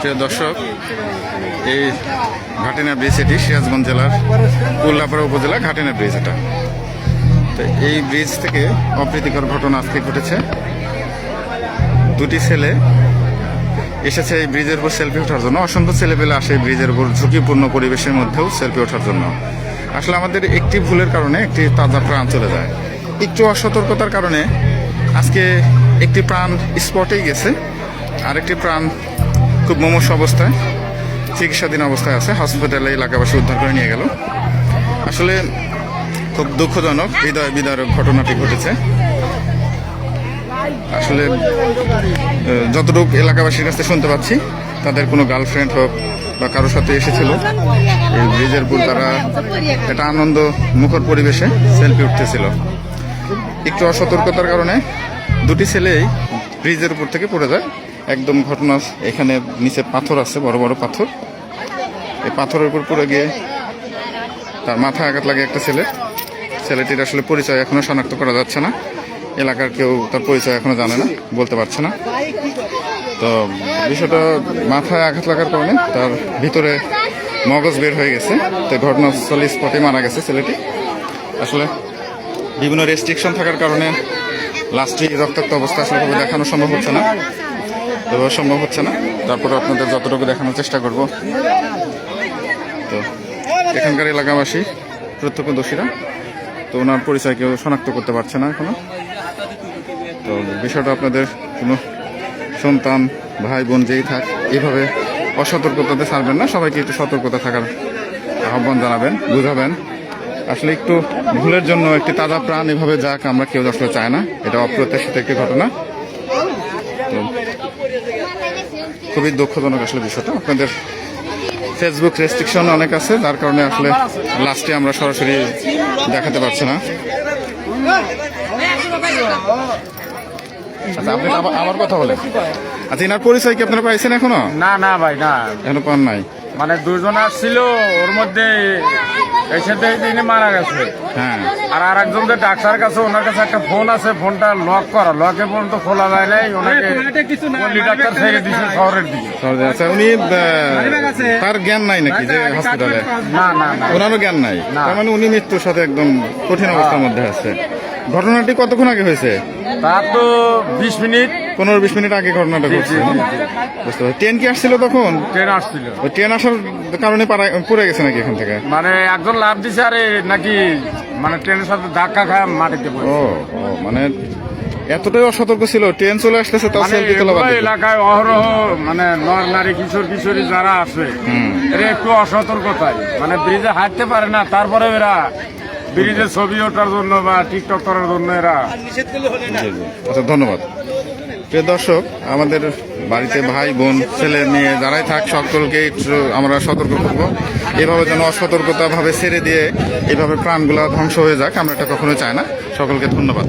প্রিয় দর্শক, এই ঘাটিনা ব্রিজ, এটি সিরাজগঞ্জ জেলার উল্লাপাড়া উপজেলা ঘাটিনা ব্রিজ। এটা তো এই ব্রিজ থেকে অপ্রীতিকর ঘটনা আজকে ঘটেছে। দুটি ছেলে এসেছে এই ব্রিজের উপর সেলফি ওঠার জন্য। অসংখ্য ছেলেপেলে আসে এই ব্রিজের উপর ঝুঁকিপূর্ণ পরিবেশের মধ্যেও সেলফি ওঠার জন্য। আসলে আমাদের একটি ভুলের কারণে একটি তাজা প্রাণ চলে যায়। একটু অসতর্কতার কারণে আজকে একটি প্রাণ স্পটেই গেছে, আরেকটি প্রাণ খুব মুমূর্ষু অবস্থায় চিকিৎসাধীন অবস্থায় আছে। হসপিটালে এলাকাবাসী উদ্ধার করে নিয়ে গেল। আসলে খুব দুঃখজনক, হৃদয় বিদারক ঘটনাটি ঘটেছে। আসলে যতটুকু এলাকাবাসীর কাছে শুনতে পাচ্ছি, তাদের কোনো গার্লফ্রেন্ড হোক বা কারোর সাথে এসেছিল এই ব্রিজের উপর, তারা একটা আনন্দ মুখর পরিবেশে সেলফি উঠতেছিল। একটু অসতর্কতার কারণে দুটি ছেলেই ব্রিজের উপর থেকে পড়ে যায়। একদম ঘটনা, এখানে নিচে পাথর আছে, বড় বড় পাথর। এই পাথরের উপর পড়ে গিয়ে তার মাথায় আঘাত লাগে একটা ছেলেটির আসলে পরিচয় এখনো শনাক্ত করা যাচ্ছে না। এলাকার কেউ তার পরিচয় এখনো জানে না, বলতে পারছে না। তো বিষয়টা, মাথায় আঘাত লাগার কারণে তার ভিতরে মগজ বের হয়ে গেছে। তো ঘটনাস্থলে স্পটে মারা গেছে ছেলেটি। আসলে বিভিন্ন রেস্ট্রিকশন থাকার কারণে লাস্টে রক্তাক্ত অবস্থা আসলে দেখানো সম্ভব হচ্ছে না। তারপরে আপনাদের যতটুকু দেখানোর চেষ্টা করব। তো এখানকার এলাকাবাসী প্রত্যক্ষদর্শীরা, তো ওনার পরিচয় কেউ শনাক্ত করতে পারছে না এখনো। তো বিষয়টা আপনাদের কোনো সন্তান, ভাই বোন যেই থাক, এইভাবে অসতর্কতাতে ছাড়বেন না। সবাইকে একটু সতর্কতা থাকার আহ্বান জানাবেন, বুঝাবেন। আসলে একটু ভুলের জন্য একটি তাজা প্রাণ এভাবে যাক, আমরা কেউ আসলে চায় না। এটা অপ্রত্যাশিত একটি ঘটনা। তো খুবই দুঃখজনক আসলে বিষয়টা। আপনাদের ফেসবুক রেস্ট্রিকশন অনেক আছে, যার কারণে আসলে লাস্টে আমরা সরাসরি দেখাতে পারছি না। আচ্ছা, আপনি আমার কথা বলেন। আচ্ছা, এনার পরিচয় কি আপনারা পাইছেন এখনো? না ভাই, না এখনো পান নাই। মানে দুজন আসছিল, ওর মধ্যে এসে দিনে মারা গেছে। হ্যাঁ, আর একজন যে ডাক্তার কাছে, ওনার কাছে একটা ফোন আছে, ফোনটা লক করা, লকে পর্যন্ত খোলা যায় নাই। ওনাকে ডাক্তার ছেড়ে দিচ্ছে শহরের দিকে। আচ্ছা, উনি তার জ্ঞান নাই নাকি যে হসপিটালে? না, ওনারও জ্ঞান নাই। তার মানে উনি মৃত্যুর সাথে একদম কঠিন অবস্থার মধ্যে আছে। ঘটনাটি কতক্ষণ আগে হয়েছে? তার তো 20 মিনিট 15-20 মিনিট আগে ঘটনাটা ঘটছে। বুঝতে পারছি। ট্রেন কি আসছিল তখন? ট্রেন আসছিল। ওই ট্রেন আসার কারণে পড়ে গেছে নাকি এখান থেকে? মানে একজন লাভ দিছে, আরে নাকি মানে ট্রেনের সাথে ধাক্কা খায় মাটিতে পড়ে। ও, মানে এতটাই অসতর্ক ছিল। ট্রেন চলে আসতেছে, তাও সেলফি তোলা বাদ। এলাকায় অহরহ মানে নর নারী কিশোরী যারা আছে, এরা একটু অসতর্কতায় মানে ব্রিজে হাঁটতে পারে না, তারপরে এরা ব্রিজে ছবি ওঠার জন্য বা টিকটক করার জন্য এরা। আচ্ছা, ধন্যবাদ। প্রিয় দর্শক, আমাদের বাড়িতে ভাই বোন ছেলে মেয়ে যারাই থাক, সকলকে আমরা সতর্ক করবো। এভাবে যেন অসতর্কতা ভাবে ছেড়ে দিয়ে এভাবে প্রাণগুলা ধ্বংস হয়ে যাক, আমরা এটা কখনোই চাই না। সকলকে ধন্যবাদ।